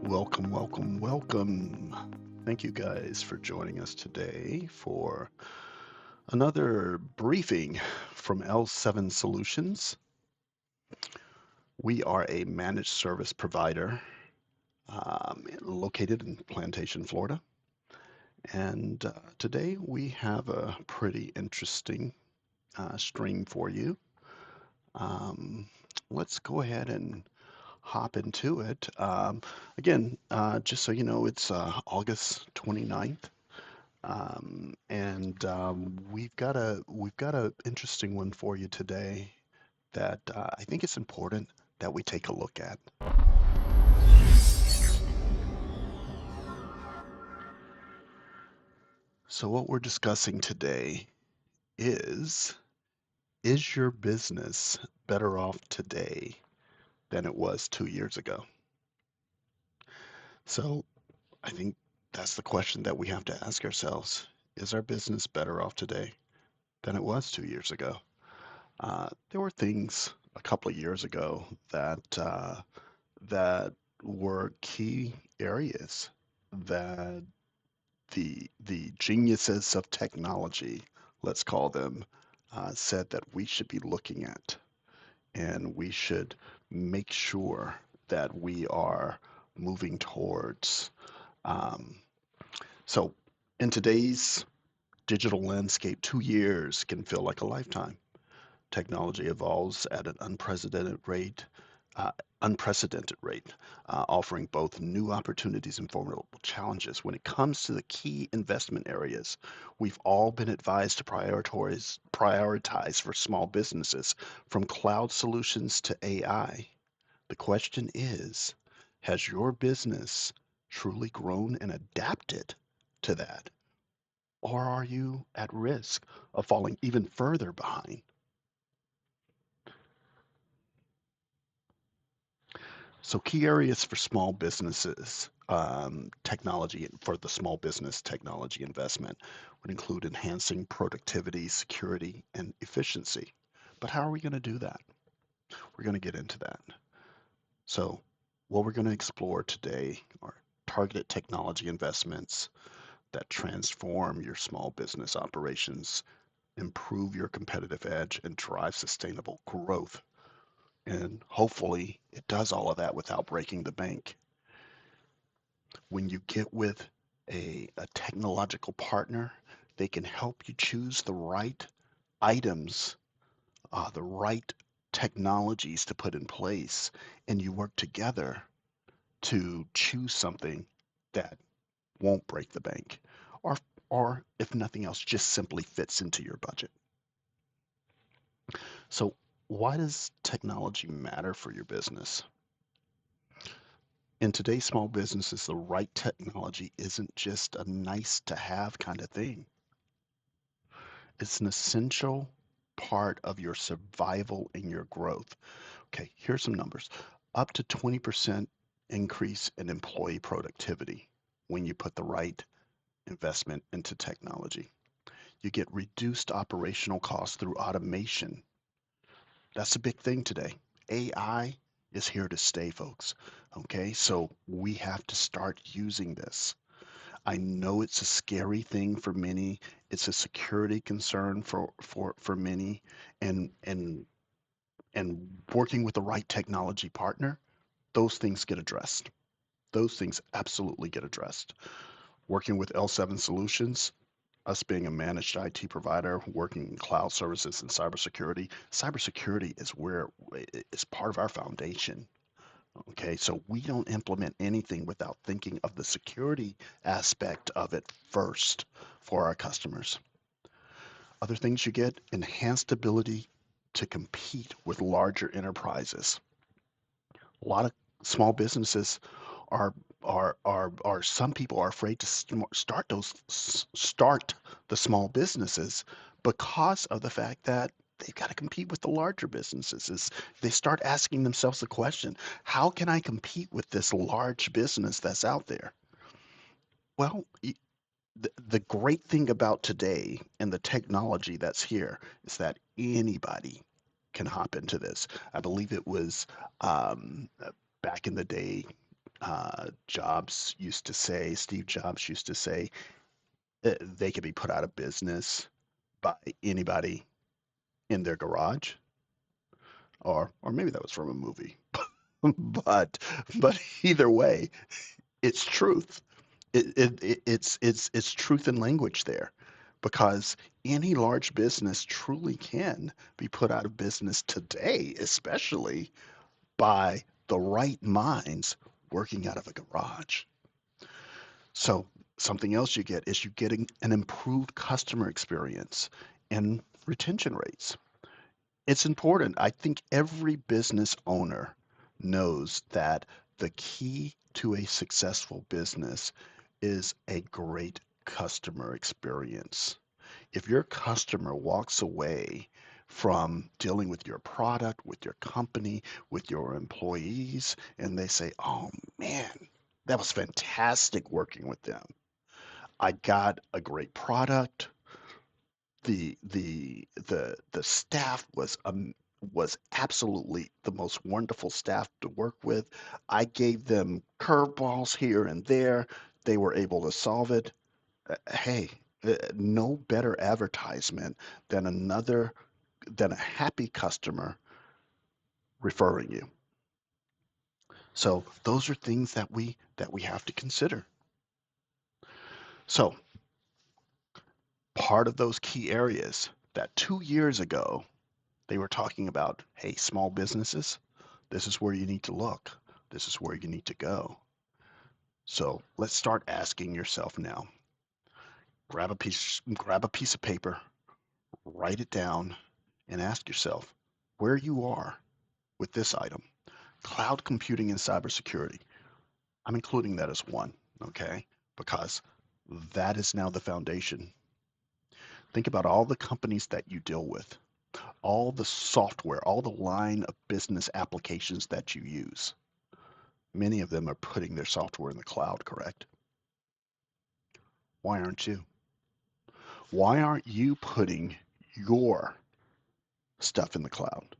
Welcome, welcome, welcome. Thank you guys for joining us today for another briefing from L7 Solutions. We are a managed service provider located in Plantation, Florida. And today we have a pretty interesting stream for you. Um, let's go ahead and hop into it. Just so you know, it's August 29th. We've got a interesting one for you today that I think it's important that we take a look at. So what we're discussing today is is your business better off today than it was 2 years ago? So I think that's the question that we have to ask ourselves. Is our business better off today than it was 2 years ago? There were things a couple of years ago that were key areas that the geniuses of technology, let's call them, said that we should be looking at, and we should make sure that we are moving towards. Um, so, in today's digital landscape, 2 years can feel like a lifetime. Technology evolves at an uh, unprecedented rate, offering both new opportunities and formidable challenges. When it comes to the key investment areas, we've all been advised to prioritize for small businesses, from cloud solutions to AI. The question is, has your business truly grown and adapted to that? Or are you at risk of falling even further behind? So key areas for small businesses, technology for the small business technology investment would include enhancing productivity, security, and efficiency. But how are we going to do that? We're going to get into that. So what we're going to explore today are targeted technology investments that transform your small business operations, improve your competitive edge, and drive sustainable growth. And hopefully it does all of that without breaking the bank. When you get with a technological partner, they can help you choose the right items, the right technologies to put in place, and you work together to choose something that won't break the bank, or or if nothing else, just simply fits into your budget. So why does technology matter for your business? In today's small businesses, the right technology isn't just a nice to have kind of thing. It's an essential part of your survival and your growth. Okay, here's some numbers. Up to 20% increase in employee productivity when you put the right investment into technology. You get reduced operational costs through automation. That's a big thing today. AI is here to stay, folks. Okay, so we have to start using this. I know it's a scary thing for many. It's a security concern for many, and and working with the right technology partner, those things get addressed. Those things absolutely get addressed. Working with L7 Solutions, us being a managed IT provider, working in cloud services and cybersecurity. Cybersecurity is where it's part of our foundation. Okay, so we don't implement anything without thinking of the security aspect of it first for our customers. Other things you get: enhanced ability to compete with larger enterprises. A lot of small businesses are some people are afraid to start the small businesses because of the fact that they've got to compete with the larger businesses. They start asking themselves the question, how can I compete with this large business that's out there? Well, the great thing about today and the technology that's here is that anybody can hop into this. I believe it was back in the day. Steve Jobs used to say, they could be put out of business by anybody in their garage, or maybe that was from a movie. but but either way, it's truth. It's truth in language there, because any large business truly can be put out of business today, especially by the right minds working out of a garage. So something else you get is you getting an improved customer experience and retention rates. It's important. I think every business owner knows that the key to a successful business is a great customer experience. If your customer walks away from dealing with your product, with your company, with your employees, and they say, "Oh man, that was fantastic working with them. I got a great product. The staff was absolutely the most wonderful staff to work with. I gave them curveballs here and there. They were able to solve it." Hey, no better advertisement than than a happy customer referring you. So those are things that we have to consider. So part of those key areas that 2 years ago they were talking about, hey, small businesses, this is where you need to look. This is where you need to go. So let's start asking yourself now. Grab a piece of paper, write it down, and ask yourself where you are with this item. Cloud computing and cybersecurity. I'm including that as one, okay? Because that is now the foundation. Think about all the companies that you deal with, all the software, all the line of business applications that you use. Many of them are putting their software in the cloud, correct? Why aren't you? Why aren't you putting your stuff in the cloud?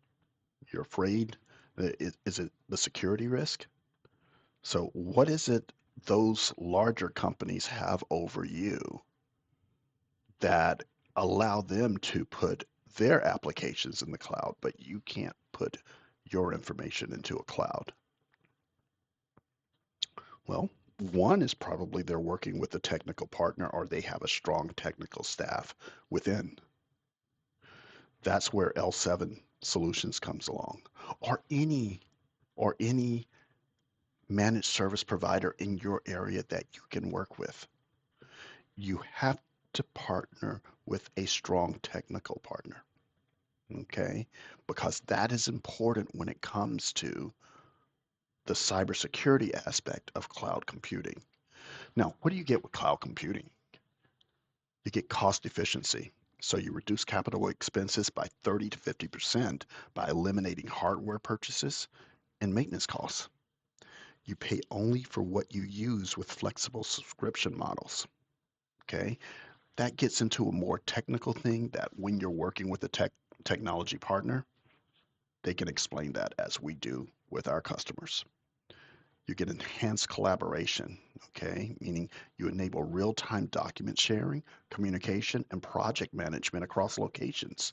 You're afraid? Is it the security risk? So, what is it those larger companies have over you that allow them to put their applications in the cloud, but you can't put your information into a cloud? Well, one is probably they're working with a technical partner or they have a strong technical staff within. That's where L7 Solutions comes along. Or any managed service provider in your area that you can work with. You have to partner with a strong technical partner, okay? Because that is important when it comes to the cybersecurity aspect of cloud computing. Now, what do you get with cloud computing? You get cost efficiency. So you reduce capital expenses by 30 to 50% by eliminating hardware purchases and maintenance costs. You pay only for what you use with flexible subscription models. Okay. That gets into a more technical thing that when you're working with a technology partner, they can explain that as we do with our customers. You get enhanced collaboration, okay? Meaning you enable real-time document sharing, communication, and project management across locations.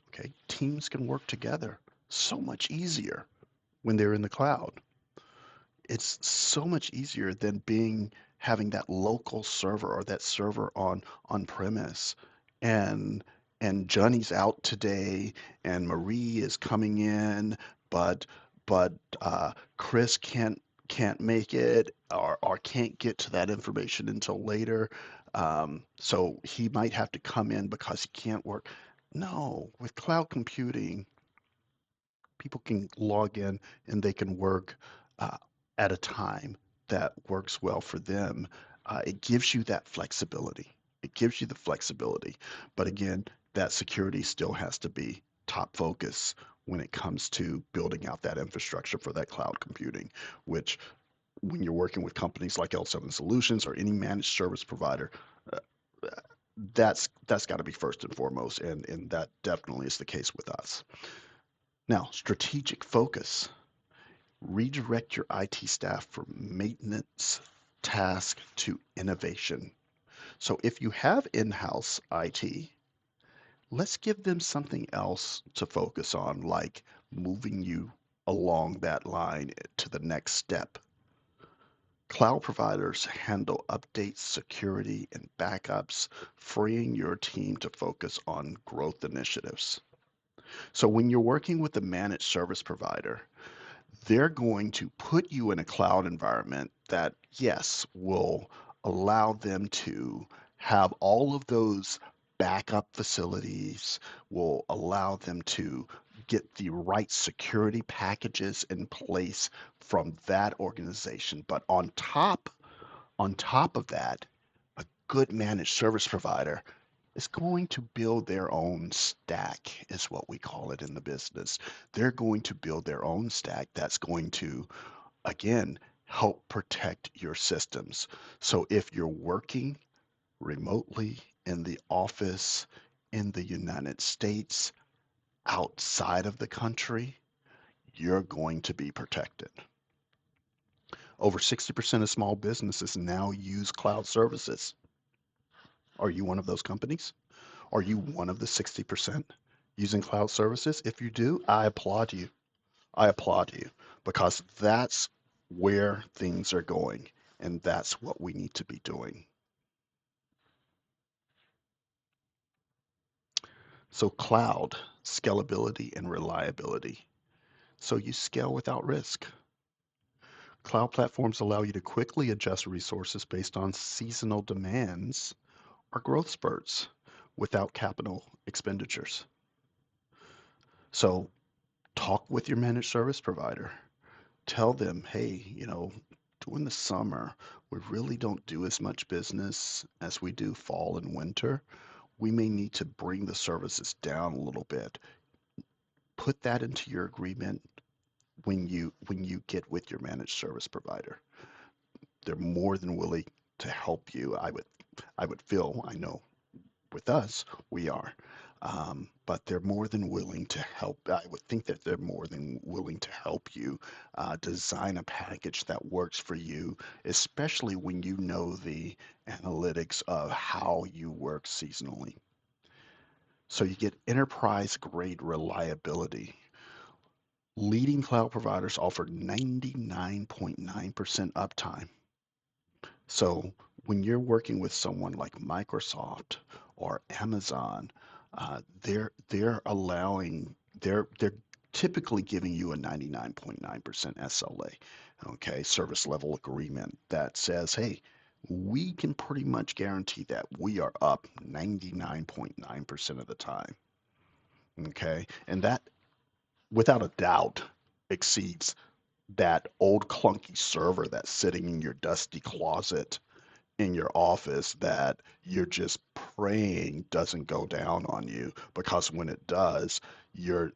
Okay? Teams can work together so much easier when they're in the cloud. It's so much easier than having that local server or that server on premise. And Johnny's out today and Marie is coming in, but Chris can't make it or can't get to that information until later. So he might have to come in because he can't work. No, with cloud computing, people can log in and they can work uh, at a time that works well for them. It gives you that flexibility. It gives you the flexibility. But again, that security still has to be top focus when it comes to building out that infrastructure for that cloud computing, which when you're working with companies like L7 Solutions or any managed service provider, uh, that's got to be first and foremost, and that definitely is the case with us. Now, strategic focus. Redirect your IT staff from maintenance task to innovation. So if you have in-house IT, let's give them something else to focus on, like moving you along that line to the next step. Cloud providers handle updates, security, and backups, freeing your team to focus on growth initiatives. So when you're working with a managed service provider, they're going to put you in a cloud environment that, yes, will allow them to have all of those backup facilities, will allow them to get the right security packages in place from that organization. But on top of that, a good managed service provider is going to build their own stack, is what we call it in the business. They're going to build their own stack that's going to, again, help protect your systems. So if you're working remotely in the office in the United States, outside of the country, you're going to be protected. Over 60% of small businesses now use cloud services. Are you one of those companies? Are you one of the 60% using cloud services? If you do, I applaud you. I applaud you because that's where things are going and that's what we need to be doing. So, cloud, scalability, and reliability. So, you scale without risk. Cloud platforms allow you to quickly adjust resources based on seasonal demands or growth spurts without capital expenditures. So, talk with your managed service provider. Tell them, hey, during the summer, we really don't do as much business as we do fall and winter. We may need to bring the services down a little bit. Put that into your agreement when you get with your managed service provider. They're more than willing to help you. I would feel, I know with us, we are. But they're more than willing to help. I would think that they're more than willing to help you design a package that works for you, especially when you know the analytics of how you work seasonally. So you get enterprise grade reliability. Leading cloud providers offer 99.9% uptime. So when you're working with someone like Microsoft or Amazon, they're typically giving you a 99.9% SLA, okay, service level agreement that says, hey, we can pretty much guarantee that we are up 99.9% of the time, okay, and that without a doubt exceeds that old clunky server that's sitting in your dusty closet in your office that you're just praying doesn't go down on you, because when it does, you're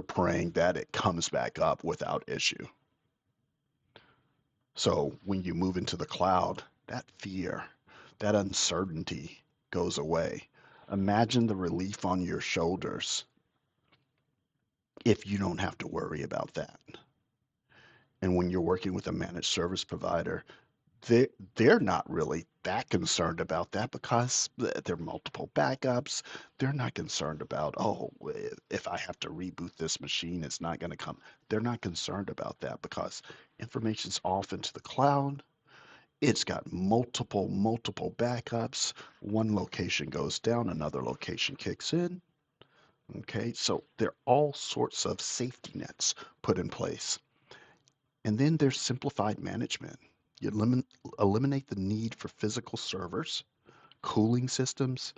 praying that it comes back up without issue. So when you move into the cloud, that fear, that uncertainty goes away. Imagine the relief on your shoulders if you don't have to worry about that. And when you're working with a managed service provider, they they're not really that concerned about that because there are multiple backups. They're not concerned about, oh, if I have to reboot this machine, it's not going to come. They're not concerned about that because information's off into the cloud. It's got multiple backups. One location goes down, another location kicks in. Okay, so there are all sorts of safety nets put in place. And then there's simplified management. You eliminate the need for physical servers, cooling systems,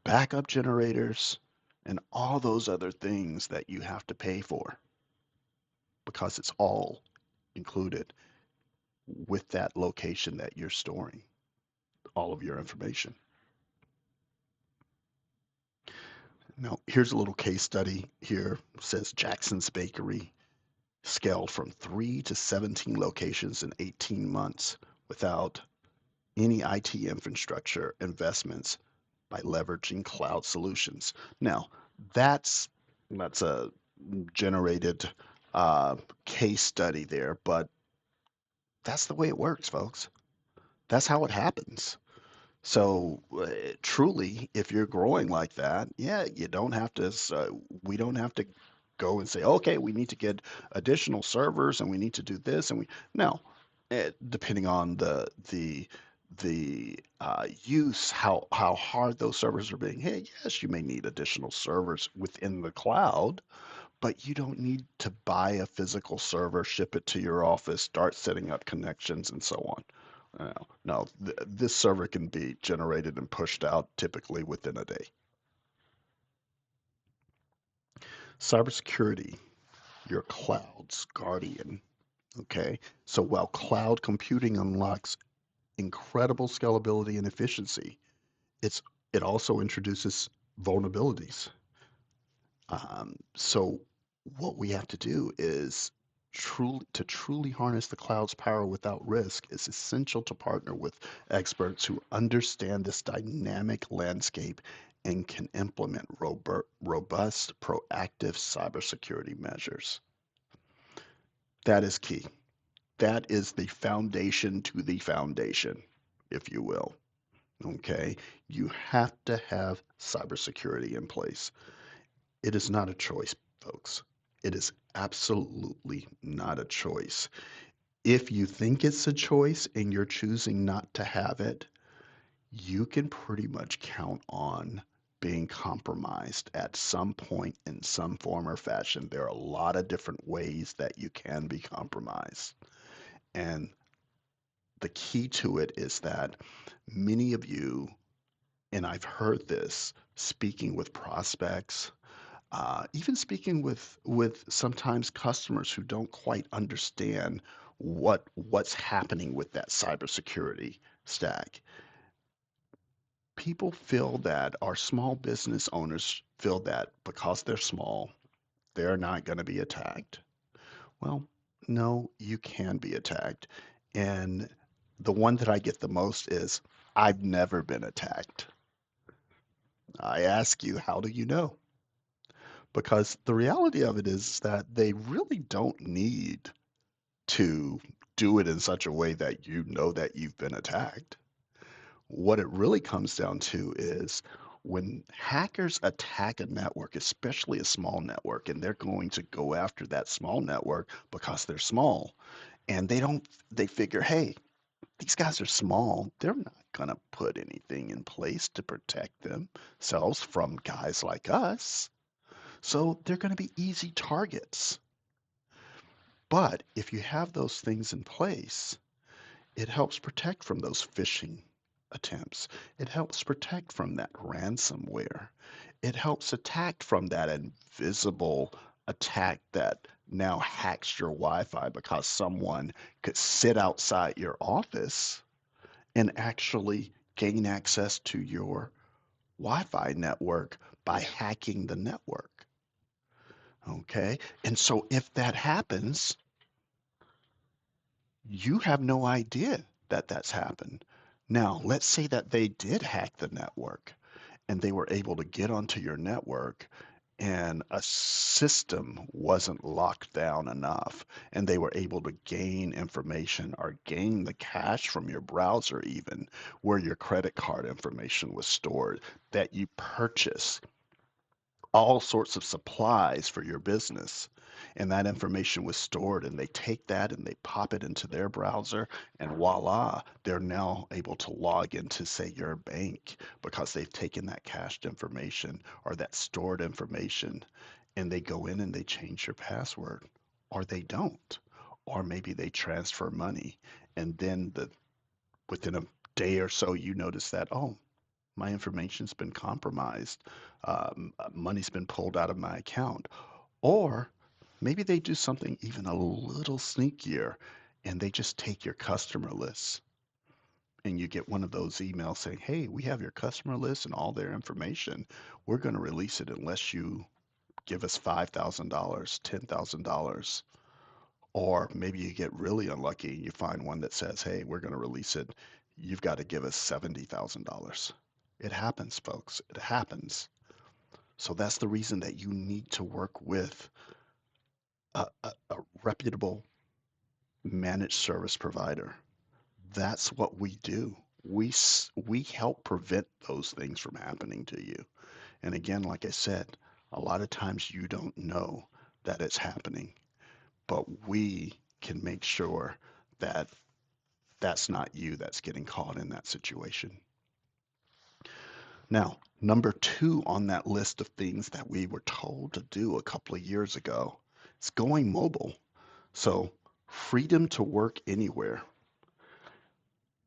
backup generators, and all those other things that you have to pay for because it's all included with that location that you're storing all of your information. Now, here's a little case study here. It says Jackson's Bakery scaled from 3 to 17 locations in 18 months without any IT infrastructure investments by leveraging cloud solutions. Now, that's a generated uh, case study there, but that's the way it works, folks. That's how it happens. So, truly, if you're growing like that, yeah, you don't have to, we don't have to go and say, okay, we need to get additional servers and we need to do this and we, no, depending on the use, how hard those servers are being hit, yes, you may need additional servers within the cloud, but you don't need to buy a physical server, ship it to your office, start setting up connections, and so on. No, this server can be generated and pushed out typically within a day. Cybersecurity, your cloud's guardian. Okay. So while cloud computing unlocks incredible scalability and efficiency, it's it also introduces vulnerabilities. So what we have to do is truly harness the cloud's power without risk. It's essential to partner with experts who understand this dynamic landscape and can implement robust, proactive cybersecurity measures. That is key. That is the foundation to the foundation, if you will. Okay. You have to have cybersecurity in place. It is not a choice, folks. It is absolutely not a choice. If you think it's a choice and you're choosing not to have it, you can pretty much count on being compromised at some point in some form or fashion. There are a lot of different ways that you can be compromised. And the key to it is that many of you, and I've heard this speaking with prospects, even speaking with sometimes customers who don't quite understand what's happening with that cybersecurity stack. People feel that our small business owners feel that because they're small, they're not going to be attacked. Well, no, you can be attacked. And the one that I get the most is I've never been attacked. I ask you, how do you know? Because the reality of it is that they really don't need to do it in such a way that you know that you've been attacked. What it really comes down to is when hackers attack a network, especially a small network, and they're going to go after that small network because they're small, and they figure, hey, these guys are small. They're not going to put anything in place to protect themselves from guys like us. So they're going to be easy targets. But if you have those things in place, it helps protect from those phishing attempts. It helps protect from that ransomware. It helps attack from that invisible attack that now hacks your Wi-Fi because someone could sit outside your office and actually gain access to your Wi-Fi network by hacking the network. Okay. And so if that happens, you have no idea that that's happened. Now, let's say that they did hack the network and they were able to get onto your network and a system wasn't locked down enough and they were able to gain information or gain the cache from your browser even where your credit card information was stored that you purchased all sorts of supplies for your business. And that information was stored, and they take that and they pop it into their browser, and voila, they're now able to log into, say, your bank because they've taken that cached information or that stored information, and they go in and they change your password, or they don't, or maybe they transfer money, and then within a day or so, you notice that, oh, my information's been compromised. Money's been pulled out of my account. Or maybe they do something even a little sneakier and they just take your customer list and you get one of those emails saying, hey, we have your customer list and all their information. We're going to release it unless you give us $5,000, $10,000. Or maybe you get really unlucky and you find one that says, hey, we're going to release it. You've got to give us $70,000. It happens, folks. It happens. So that's the reason that you need to work with a reputable managed service provider. That's what we do. We help prevent those things from happening to you. And again, like I said, a lot of times you don't know that it's happening, but we can make sure that that's not you that's getting caught in that situation. Now, number two on that list of things that we were told to do a couple of years ago is going mobile. So, freedom to work anywhere.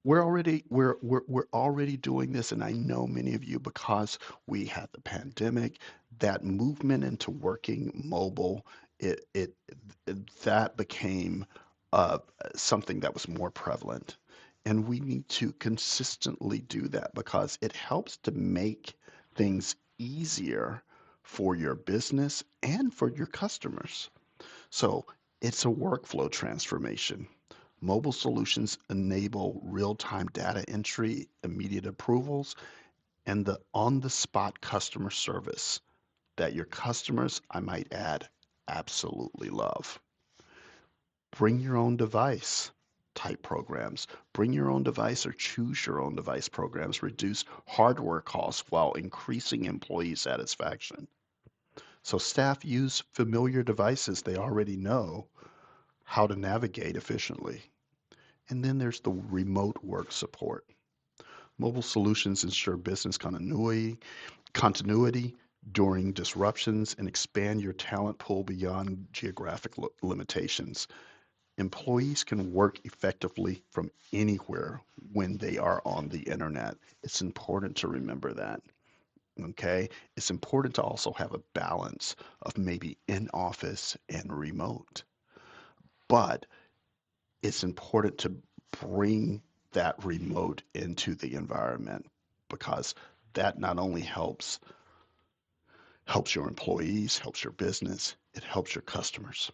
We're already doing this, and I know many of you, because we had the pandemic, that movement into working mobile, that became uh, something that was more prevalent. And we need to consistently do that because it helps to make things easier for your business and for your customers. So it's a workflow transformation. Mobile solutions enable real-time data entry, immediate approvals, and the on-the-spot customer service that your customers, I might add, absolutely love. Bring your own device type programs. Bring your own device or choose your own device programs reduce hardware costs while increasing employee satisfaction. So staff use familiar devices they already know how to navigate efficiently. And then there's the remote work support. Mobile solutions ensure business continuity during disruptions and expand your talent pool beyond geographic limitations. Employees can work effectively from anywhere when they are on the internet. It's important to remember that. Okay. It's important to also have a balance of maybe in office and remote. But it's important to bring that remote into the environment because that not only helps your employees, helps your business, it helps your customers.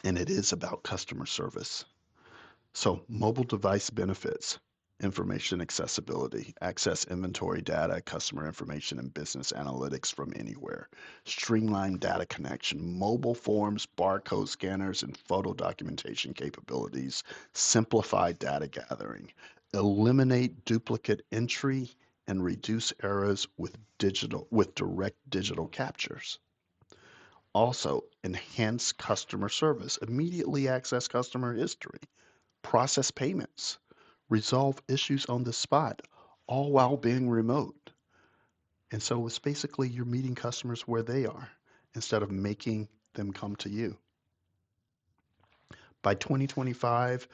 And it is about customer service. So mobile device benefits, information accessibility, access inventory data, customer information, and business analytics from anywhere. Streamline data connection, mobile forms, barcode scanners, and photo documentation capabilities. Simplify data gathering. Eliminate duplicate entry and reduce errors with direct digital captures. Also, enhance customer service. Immediately access customer history, process payments, resolve issues on the spot, all while being remote. And so it's basically you're meeting customers where they are instead of making them come to you. By 2025,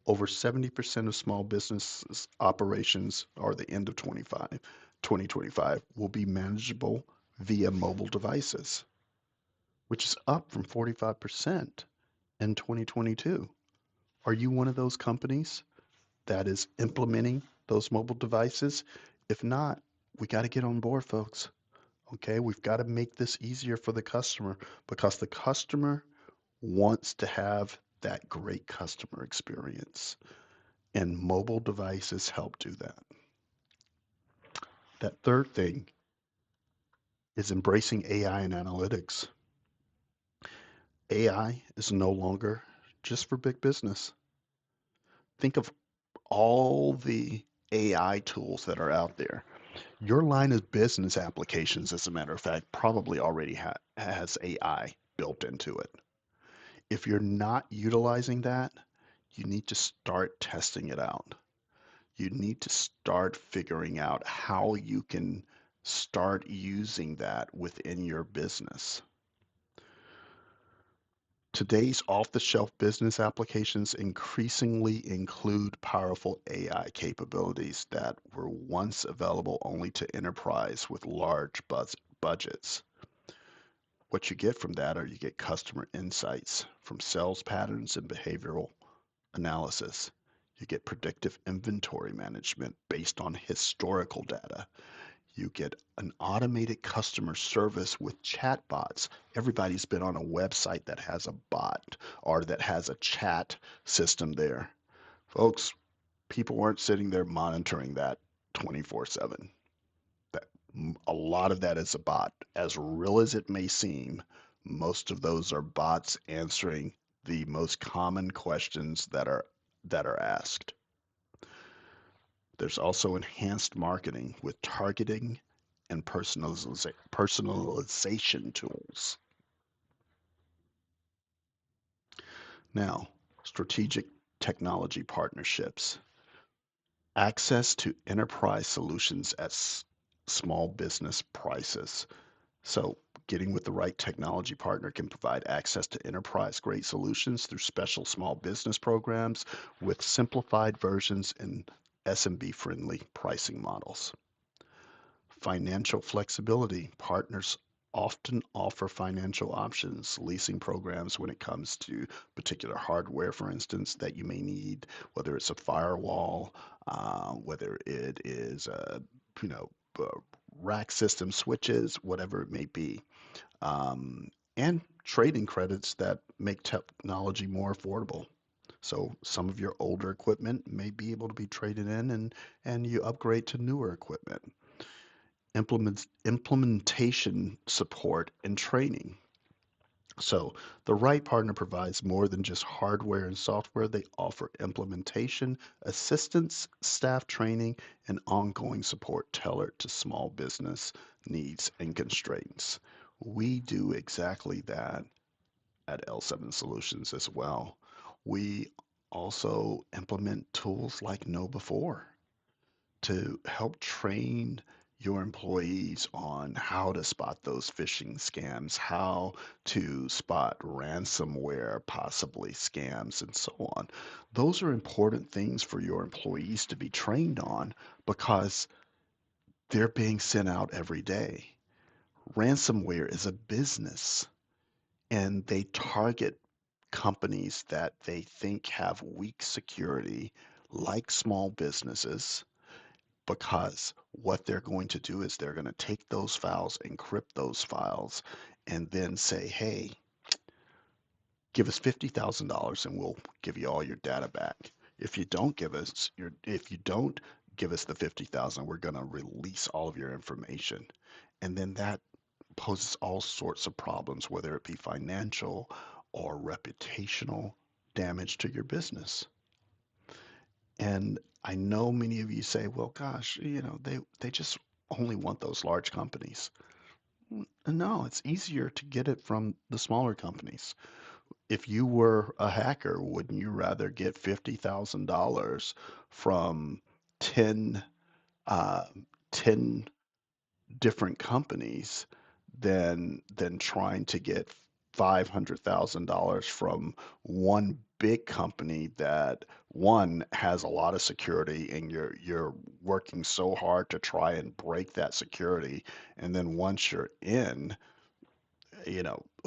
over 70% of small business operations, or the end of 2025, will be manageable via mobile devices, which is up from 45% in 2022. Are you one of those companies that is implementing those mobile devices? If not, we got to get on board, folks. Okay, we've got to make this easier for the customer because the customer wants to have that great customer experience, and mobile devices help do that. That third thing is embracing AI and analytics. AI is no longer just for big business. Think of all the AI tools that are out there. Your line of business applications, as a matter of fact, probably already has AI built into it. If you're not utilizing that, you need to start testing it out. You need to start figuring out how you can start using that within your business. Today's off-the-shelf business applications increasingly include powerful AI capabilities that were once available only to enterprise with large budgets. What you get from that are you get customer insights from sales patterns and behavioral analysis. You get predictive inventory management based on historical data. You get an automated customer service with chatbots. Everybody's been on a website that has a bot or that has a chat system there. Folks, people weren't sitting there monitoring that 24/7. That a lot of that is a bot. As real as it may seem, Most of those are bots answering the most common questions that are asked. There's also enhanced marketing with targeting and personalization tools. Now, strategic technology partnerships. Access to enterprise solutions at small business prices. So, getting with the right technology partner can provide access to enterprise grade solutions through special small business programs with simplified versions and SMB friendly pricing models. Financial flexibility. Partners often offer financial options, leasing programs when it comes to particular hardware, for instance, that you may need, whether it's a firewall, whether it is, you know, uh, rack system switches, whatever it may be, um, and trading credits that make technology more affordable. So some of your older equipment may be able to be traded in and you upgrade to newer equipment. Implementation support and training. So the right partner provides more than just hardware and software. They offer implementation, assistance, staff training, and ongoing support tailored to small business needs and constraints. We do exactly that at L7 Solutions as well. We also implement tools like Know Before to help train your employees on how to spot those phishing scams, how to spot ransomware, possibly scams, and so on. Those are important things for your employees to be trained on because they're being sent out every day. Ransomware is a business and they target companies that they think have weak security, like small businesses, because what they're going to do is they're going to take those files, encrypt those files, and then say, hey, give us $50,000 and we'll give you all your data back. If you don't give us the 50,000, we're going to release all of your information. And then that poses all sorts of problems, whether it be financial or reputational damage to your business. And I know many of you say, well, gosh, they just only want those large companies. No, it's easier to get it from the smaller companies. If you were a hacker, wouldn't you rather get $50,000 from 10, uh, 10 different companies than trying to get $500,000 from one big company that one has a lot of security and you're working so hard to try and break that security, and then once you're in,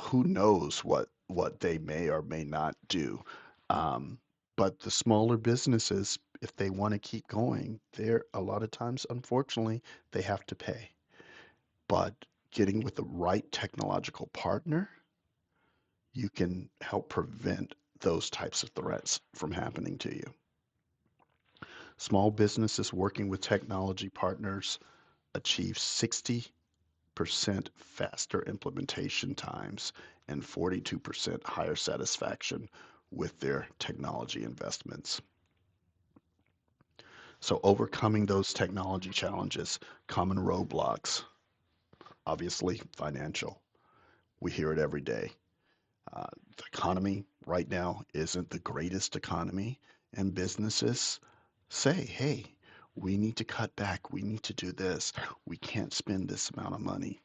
who knows what they may or may not do. um, but the smaller businesses, if they want to keep going, they're a lot of times, unfortunately, they have to pay. But getting with the right technological partner, you can help prevent those types of threats from happening to you. Small businesses working with technology partners achieve 60% faster implementation times and 42% higher satisfaction with their technology investments. So, overcoming those technology challenges, common roadblocks, obviously financial. We hear it every day. Uh, the economy right now isn't the greatest economy, and businesses say, hey, we need to cut back. We need to do this. We can't spend this amount of money.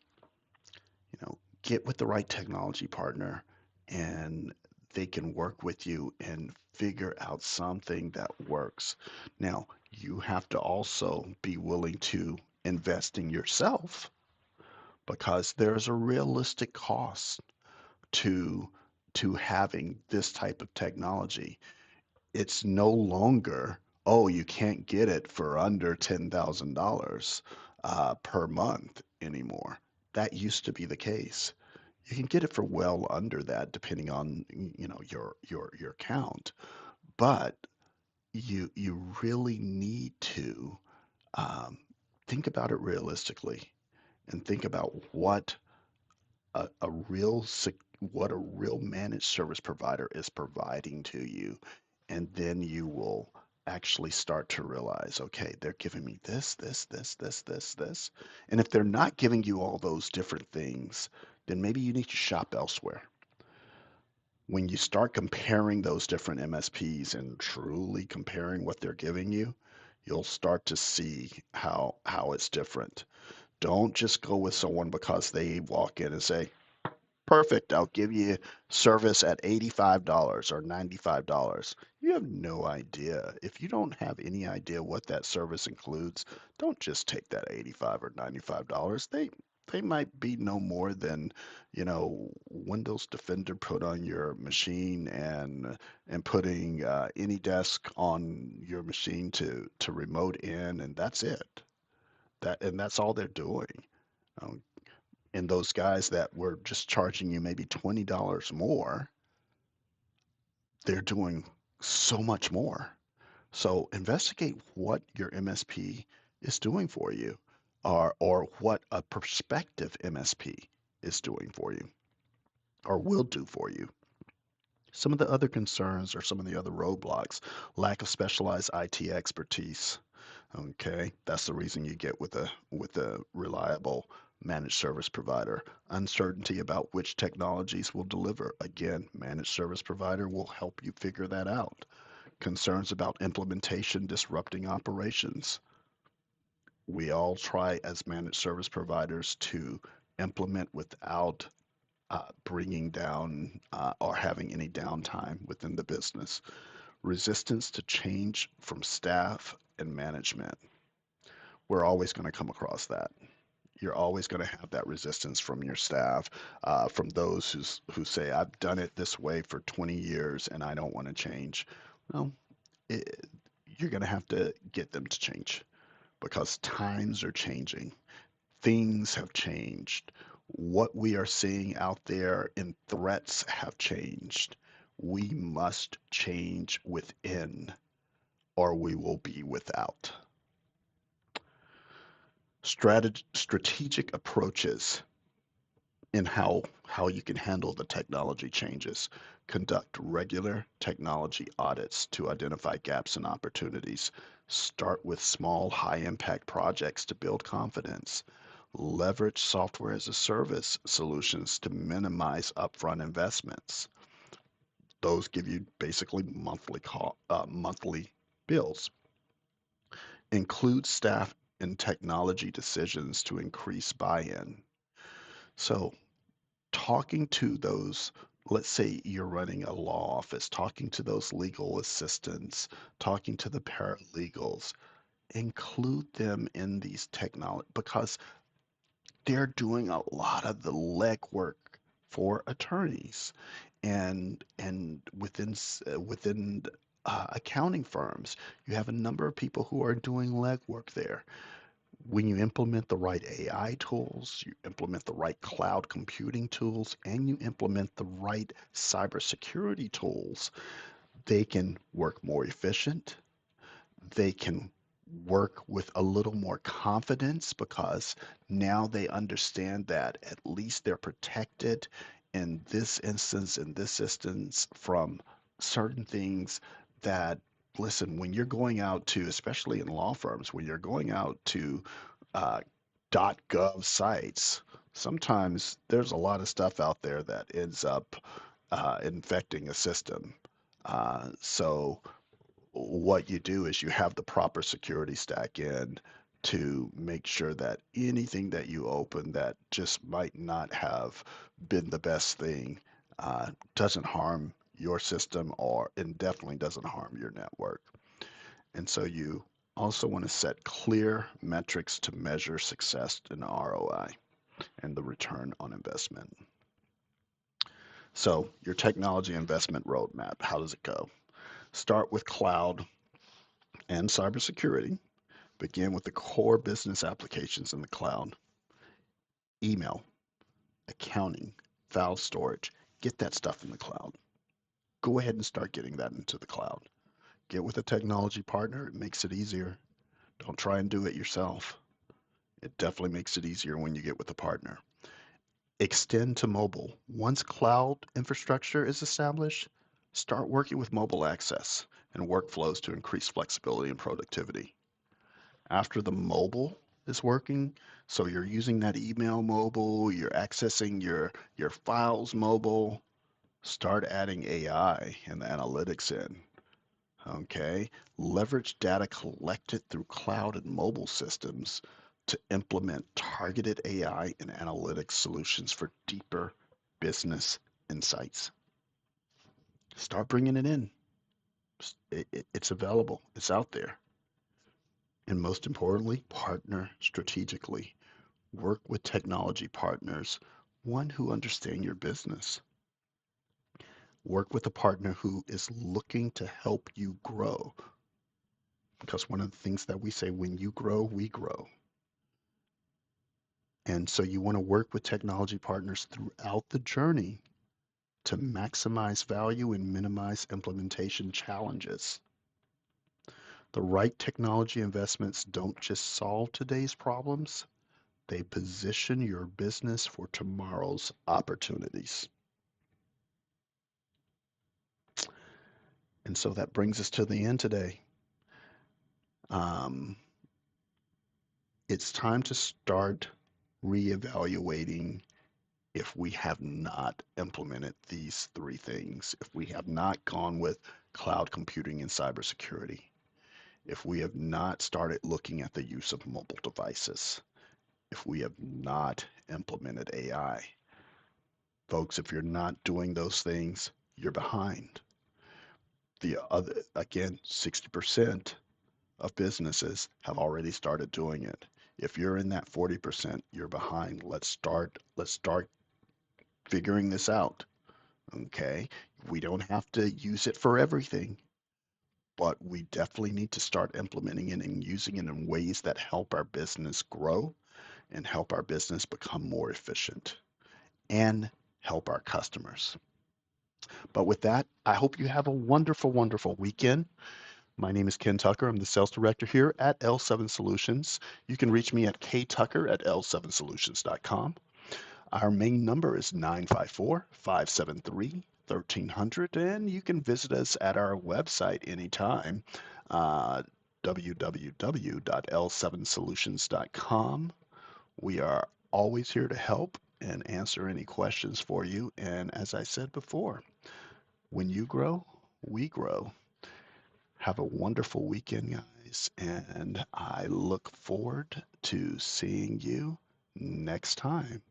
Get with the right technology partner and they can work with you and figure out something that works. Now, you have to also be willing to invest in yourself because there's a realistic cost to having this type of technology. It's no longer, oh, you can't get it for under $10,000 per month anymore. That used to be the case. You can get it for well under that, depending on your count. But you really need to um, think about it realistically and think about what a real what a real managed service provider is providing to you. And then you will actually start to realize, okay, they're giving me this. And if they're not giving you all those different things, then maybe you need to shop elsewhere. When you start comparing those different MSPs and truly comparing what they're giving you, you'll start to see how it's different. Don't just go with someone because they walk in and say, perfect, I'll give you service at $85 or $95. You have no idea. If you don't have any idea what that service includes, don't just take that 85 or $95. They might be no more than, Windows Defender put on your machine and putting AnyDesk on your machine to remote in, and that's it. That's all they're doing. Um, and those guys that were just charging you maybe $20 more, they're doing so much more. So investigate what your MSP is doing for you, or what a prospective MSP is doing for you or will do for you. Some of the other concerns or some of the other roadblocks: lack of specialized IT expertise. Okay, that's the reason you get with a reliable managed service provider. Uncertainty about which technologies will deliver. Again, managed service provider will help you figure that out. Concerns about implementation disrupting operations. We all try as managed service providers to implement without bringing down or having any downtime within the business. Resistance to change from staff and management. We're always going to come across that. You're always going to have that resistance from your staff, from those who say, I've done it this way for 20 years and I don't want to change. Well, it, you're going to have to get them to change because times are changing. Things have changed. What we are seeing out there in threats have changed. We must change within or we will be without. Strategic approaches in how you can handle the technology changes. Conduct regular technology audits to identify gaps and opportunities. Start with small, high impact projects to build confidence. Leverage software as a service solutions to minimize upfront investments. Those give you basically monthly bills. Include staff in technology decisions to increase buy-in. So talking to those, let's say you're running a law office, talking to those legal assistants, talking to the paralegals, include them in these technology because they're doing a lot of the legwork for attorneys and within accounting firms. You have a number of people who are doing legwork there. When you implement the right AI tools, you implement the right cloud computing tools, and you implement the right cybersecurity tools, they can work more efficient. They can work with a little more confidence because now they understand that at least they're protected in this instance, from certain things that, listen, when you're going out to, especially in law firms, when you're going out to uh, .gov sites, sometimes there's a lot of stuff out there that ends up infecting a system. So what you do is you have the proper security stack in to make sure that anything that you open that just might not have been the best thing doesn't harm your system or and definitely doesn't harm your network. And so you also want to set clear metrics to measure success and ROI and the return on investment. So your technology investment roadmap, how does it go? Start with cloud and cybersecurity. Begin with the core business applications in the cloud: email, accounting, file storage. Get that stuff in the cloud. Go ahead and start getting that into the cloud. Get with a technology partner. It makes it easier. Don't try and do it yourself. It definitely makes it easier when you get with a partner. Extend to mobile. Once cloud infrastructure is established, start working with mobile access and workflows to increase flexibility and productivity. After the mobile is working, so you're using that email mobile, you're accessing your files mobile, start adding AI and the analytics in. Okay, leverage data collected through cloud and mobile systems to implement targeted AI and analytics solutions for deeper business insights. Start bringing it in. It's available, it's out there. And most importantly, partner strategically. Work with technology partners, one who understand your business. Work with a partner who is looking to help you grow. Because one of the things that we say, when you grow, we grow. And so you want to work with technology partners throughout the journey to maximize value and minimize implementation challenges. The right technology investments don't just solve today's problems, they position your business for tomorrow's opportunities. And so that brings us to the end today. Um, it's time to start reevaluating if we have not implemented these three things, if we have not gone with cloud computing and cybersecurity, if we have not started looking at the use of mobile devices, if we have not implemented AI. Folks, if you're not doing those things, you're behind. The other, again, 60% of businesses have already started doing it. If you're in that 40%, you're behind. Let's start figuring this out. Okay. We don't have to use it for everything, but we definitely need to start implementing it and using it in ways that help our business grow and help our business become more efficient and help our customers. But with that, I hope you have a wonderful, wonderful weekend. My name is Ken Tucker. I'm the sales director here at L7 Solutions. You can reach me at ktucker at l7solutions.com. Our main number is 954-573-1300, and you can visit us at our website anytime, www.l7solutions.com. We are always here to help and answer any questions for you. And as I said before, when you grow, we grow. Have a wonderful weekend, guys, and I look forward to seeing you next time.